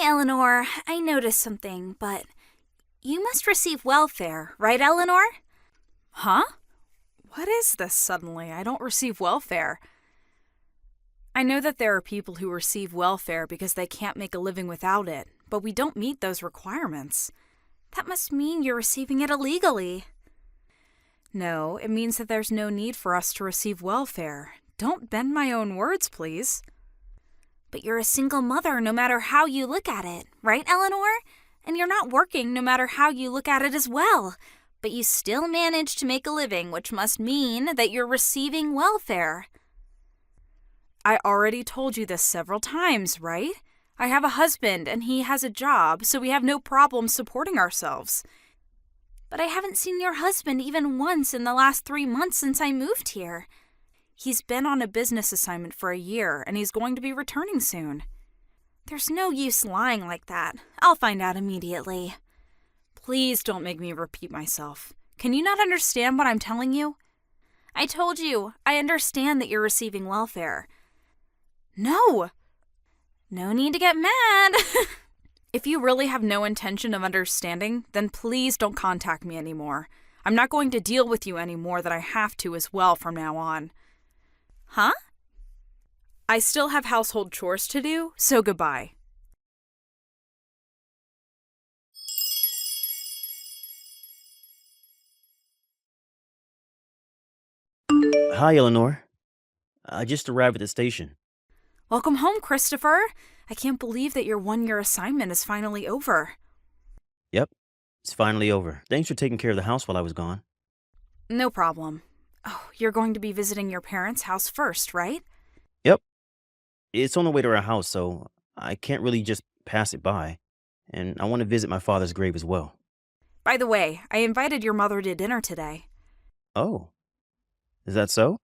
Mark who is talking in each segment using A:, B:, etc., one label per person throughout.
A: Hi, Eleanor. I noticed something, but you must receive welfare, right, Eleanor?
B: Huh? What is this suddenly? I don't receive welfare. I know that there are people who receive welfare because they can't make a living without it, but we don't meet those requirements.
A: That must mean you're receiving it illegally.
B: No, it means that there's no need for us to receive welfare. Don't bend my own words, please.
A: But you're a single mother no matter how you look at it, right, Eleanor? And you're not working no matter how you look at it as well. But you still manage to make a living, which must mean that you're receiving welfare.
B: I already told you this several times, right? I have a husband and he has a job, so we have no problem supporting ourselves.
A: But I haven't seen your husband even once in the last 3 months since I moved here.
B: He's been on a business assignment for a year and he's going to be returning soon.
A: There's no use lying like that. I'll find out immediately.
B: Please don't make me repeat myself. Can you not understand what I'm telling you?
A: I told you, I understand that you're receiving welfare.
B: No!
A: No need to get mad.
B: If you really have no intention of understanding, then please don't contact me anymore. I'm not going to deal with you any more than I have to as well from now on.
A: Huh?
B: I still have household chores to do, so goodbye.
C: Hi, Eleanor. I just arrived at the station.
B: Welcome home, Christopher. I can't believe that your one-year assignment is finally over.
C: Yep, it's finally over. Thanks for taking care of the house while I was gone.
B: No problem. Oh, you're going to be visiting your parents' house first, right?
C: Yep, it's on the way to our house, so I can't really just pass it by. And I want to visit my father's grave as well.
B: By the way, I invited your mother to dinner today.
C: Oh, is that so?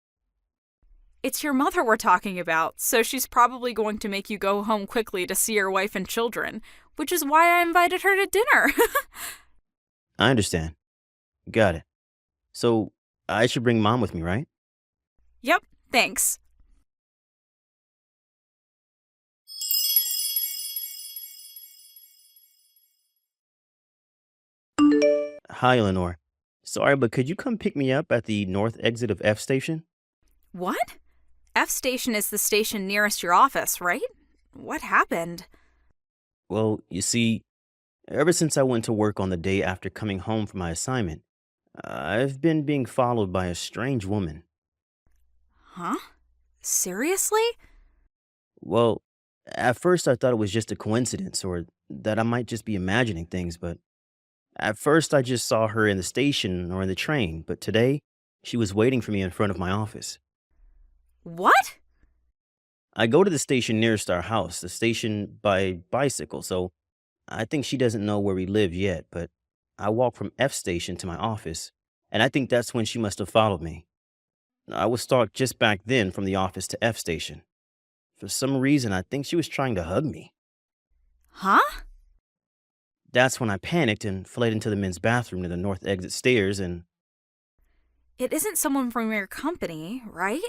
B: It's your mother we're talking about, so she's probably going to make you go home quickly to see your wife and children, which is why I invited her to dinner.
C: I understand. Got it. So, I should bring Mom with me, right?
B: Yep, thanks.
C: Hi, Eleanor. Sorry, but could you come pick me up at the north exit of F station?
B: What? F station is the station nearest your office, right? What happened?
C: Well, you see, ever since I went to work on the day after coming home from my assignment, I've been being followed by a strange woman.
B: Huh? Seriously?
C: Well, at first I thought it was just a coincidence or that I might just be imagining things, but at first I just saw her in the station or in the train, but today she was waiting for me in front of my office.
B: What?
C: I go to the station nearest our house, the station by bicycle, so I think she doesn't know where we live yet, but I walk from F station to my office, and I think that's when she must have followed me. I was stalked just back then from the office to F station. For some reason, I think she was trying to hug me.
B: Huh?
C: That's when I panicked and fled into the men's bathroom near the north exit stairs, and
B: It isn't someone from your company, right?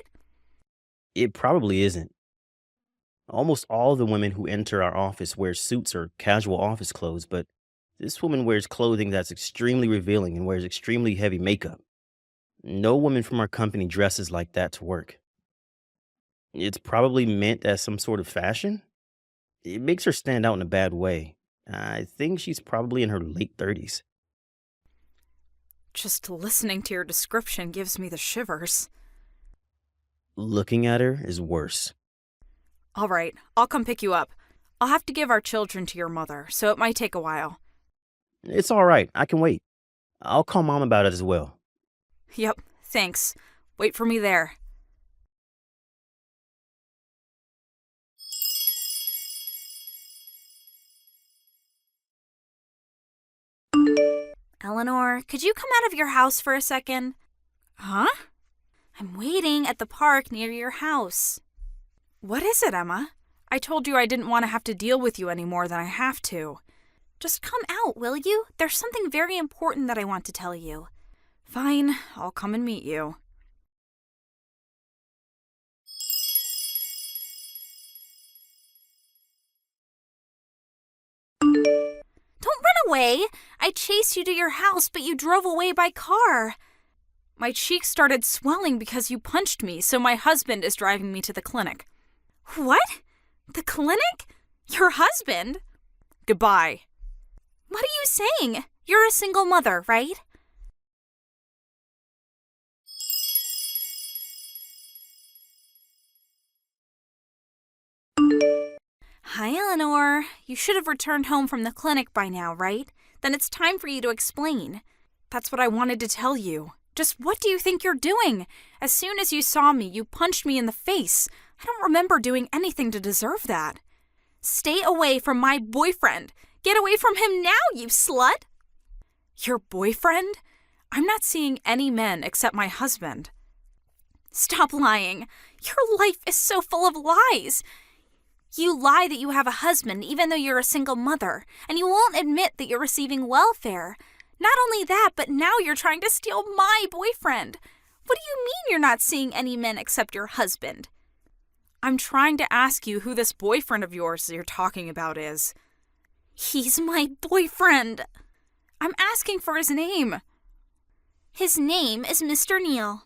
C: it probably isn't. Almost all the women who enter our office wear suits or casual office clothes, but this woman wears clothing that's extremely revealing and wears extremely heavy makeup. No woman from our company dresses like that to work. It's probably meant as some sort of fashion. It makes her stand out in a bad way. I think she's probably in her late 30s.
B: Just listening to your description gives me the shivers.
C: Looking at her is worse.
B: All right, I'll come pick you up. I'll have to give our children to your mother, so it might take a while.
C: It's all right. I can wait. I'll call Mom about it as well.
B: Yep, thanks. Wait for me there.
A: Eleanor, could you come out of your house for a second?
B: Huh?
A: I'm waiting at the park near your house.
B: What is it, Emma? I told you I didn't want to have to deal with you any more than I have to.
A: Just come out, will you? There's something very important that I want to tell you.
B: Fine, I'll come and meet you.
A: away. I chased you to your house, but you drove away by car.
B: My cheeks started swelling because you punched me, so my husband is driving me to the clinic.
A: What? The clinic? Your husband?
B: Goodbye.
A: What are you saying? You're a single mother, right? Hi, Eleanor. You should have returned home from the clinic by now, right? Then it's time for you to explain.
B: That's what I wanted to tell you. Just what do you think you're doing? As soon as you saw me, you punched me in the face. I don't remember doing anything to deserve that.
A: Stay away from my boyfriend. Get away from him now, you slut!
B: Your boyfriend? I'm not seeing any men except my husband.
A: Stop lying. Your life is so full of lies. You lie that you have a husband even though you're a single mother, and you won't admit that you're receiving welfare. Not only that, but now you're trying to steal my boyfriend. What do you mean you're not seeing any men except your husband?
B: I'm trying to ask you who this boyfriend of yours you're talking about is.
A: He's my boyfriend.
B: I'm asking for his name.
A: His name is Mr. Neal.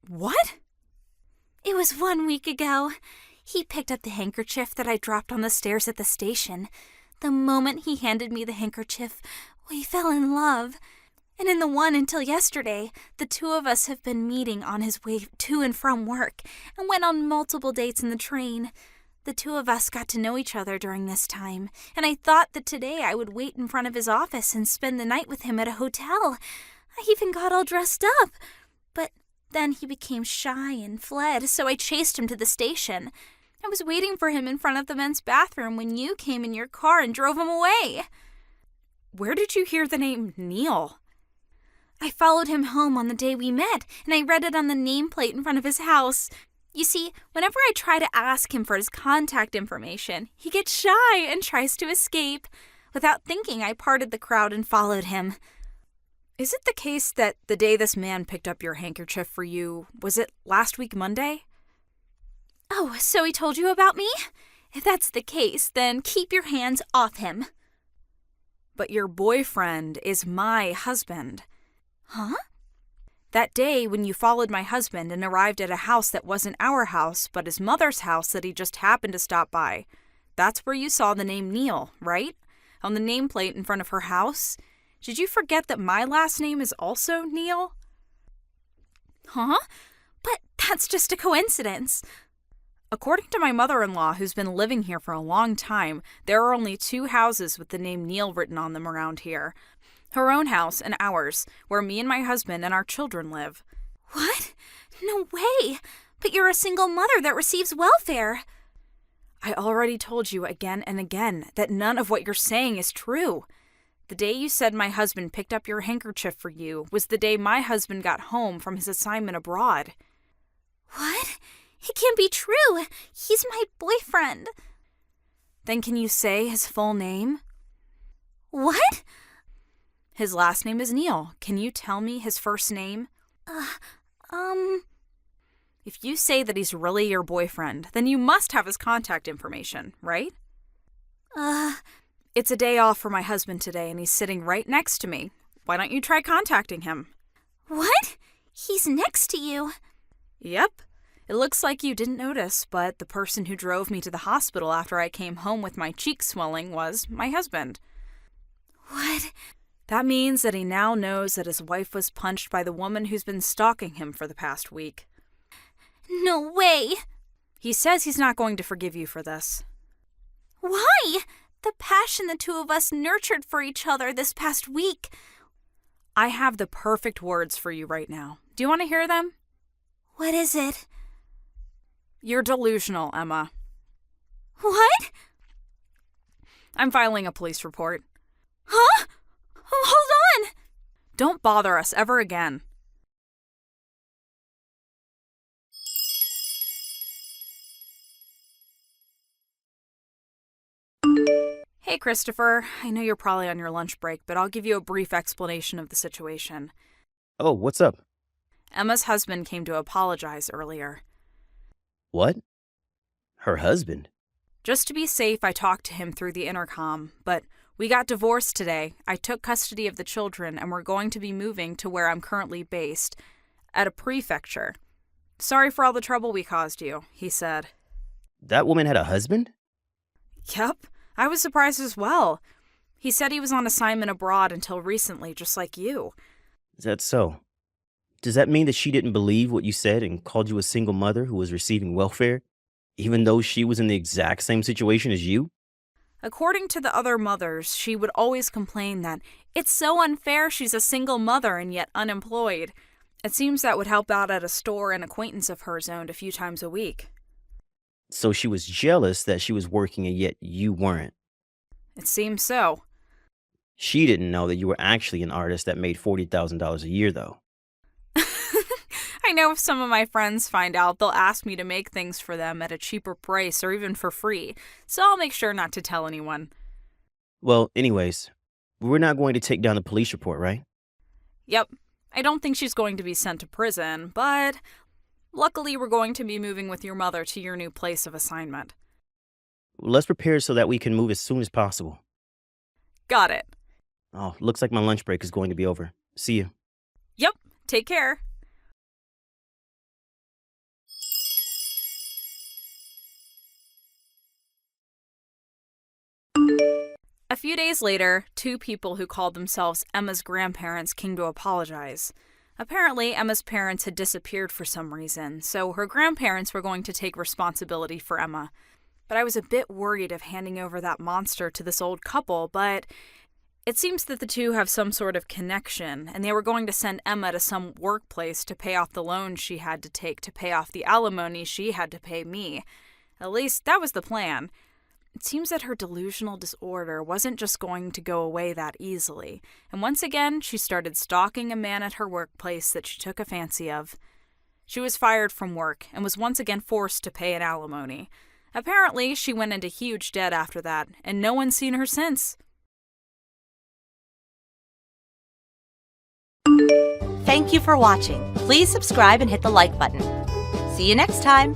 B: What?
A: It was 1 week ago. He picked up the handkerchief that I dropped on the stairs at the station. The moment he handed me the handkerchief, we fell in love. And in the one until yesterday, the two of us have been meeting on his way to and from work and went on multiple dates in the train. The two of us got to know each other during this time, and I thought that today I would wait in front of his office and spend the night with him at a hotel. I even got all dressed up. But then he became shy and fled, so I chased him to the station. I was waiting for him in front of the men's bathroom when you came in your car and drove him away.
B: Where did you hear the name Neal?
A: I followed him home on the day we met, and I read it on the nameplate in front of his house. You see, whenever I try to ask him for his contact information, he gets shy and tries to escape. Without thinking, I parted the crowd and followed him.
B: Is it the case that the day this man picked up your handkerchief for you, was it last week Monday?
A: Oh, so he told you about me? If that's the case, then keep your hands off him.
B: But your boyfriend is my husband.
A: Huh?
B: That day when you followed my husband and arrived at a house that wasn't our house, but his mother's house that he just happened to stop by, that's where you saw the name Neal, right? On the nameplate in front of her house? Did you forget that my last name is also Neal?
A: Huh? But that's just a coincidence.
B: According to my mother-in-law, who's been living here for a long time, there are only 2 houses with the name Neal written on them around here. Her own house and ours, where me and my husband and our children live.
A: What? No way! But you're a single mother that receives welfare.
B: I already told you again and again that none of what you're saying is true. The day you said my husband picked up your handkerchief for you was the day my husband got home from his assignment abroad.
A: What? It can't be true. He's my boyfriend.
B: Then can you say his full name?
A: What?
B: His last name is Neal. Can you tell me his first name? If you say that he's really your boyfriend, then you must have his contact information, right? It's a day off for my husband today, and he's sitting right next to me. Why don't you try contacting him?
A: What? He's next to you?
B: Yep. It looks like you didn't notice, but the person who drove me to the hospital after I came home with my cheeks swelling was my husband.
A: What?
B: That means that he now knows that his wife was punched by the woman who's been stalking him for the past week.
A: No way!
B: He says he's not going to forgive you for this.
A: Why? The passion the two of us nurtured for each other this past week.
B: I have the perfect words for you right now. Do you want to hear them?
A: What is it?
B: You're delusional, Emma.
A: What?
B: I'm filing a police report.
A: Huh? Hold on!
B: Don't bother us ever again. Hey, Christopher. I know you're probably on your lunch break, but I'll give you a brief explanation of the situation.
C: Oh, what's up?
B: Emma's husband came to apologize earlier.
C: What? Her husband?
B: Just to be safe, I talked to him through the intercom, but we got divorced today. I took custody of the children, and we're going to be moving to where I'm currently based, at a prefecture. Sorry for all the trouble we caused you, he said.
C: That woman had a husband?
B: Yep, I was surprised as well. He said he was on assignment abroad until recently, just like you.
C: Is that so? Does that mean that she didn't believe what you said and called you a single mother who was receiving welfare, even though she was in the exact same situation as you?
B: According to the other mothers, she would always complain that it's so unfair she's a single mother and yet unemployed. It seems that would help out at a store an acquaintance of hers owned a few times a week.
C: So she was jealous that she was working and yet you weren't.
B: It seems so.
C: She didn't know that you were actually an artist that made $40,000 a year, though.
B: I know if some of my friends find out, they'll ask me to make things for them at a cheaper price or even for free, so I'll make sure not to tell anyone.
C: Well, anyways, we're not going to take down the police report, right?
B: Yep, I don't think she's going to be sent to prison, but luckily we're going to be moving with your mother to your new place of assignment.
C: Let's prepare so that we can move as soon as possible.
B: Got it.
C: Oh, looks like my lunch break is going to be over. See you.
B: Yep, take care. A few days later, two people who called themselves Emma's grandparents came to apologize. Apparently, Emma's parents had disappeared for some reason, so her grandparents were going to take responsibility for Emma. But I was a bit worried of handing over that monster to this old couple, but it seems that the two have some sort of connection, and they were going to send Emma to some workplace to pay off the loans she had to take to pay off the alimony she had to pay me. At least, that was the plan. It seems that her delusional disorder wasn't just going to go away that easily, and once again, she started stalking a man at her workplace that she took a fancy of. She was fired from work and was once again forced to pay an alimony. Apparently, she went into huge debt after that, and no one's seen her since.
D: Thank you for watching. Please subscribe and hit the like button. See you next time.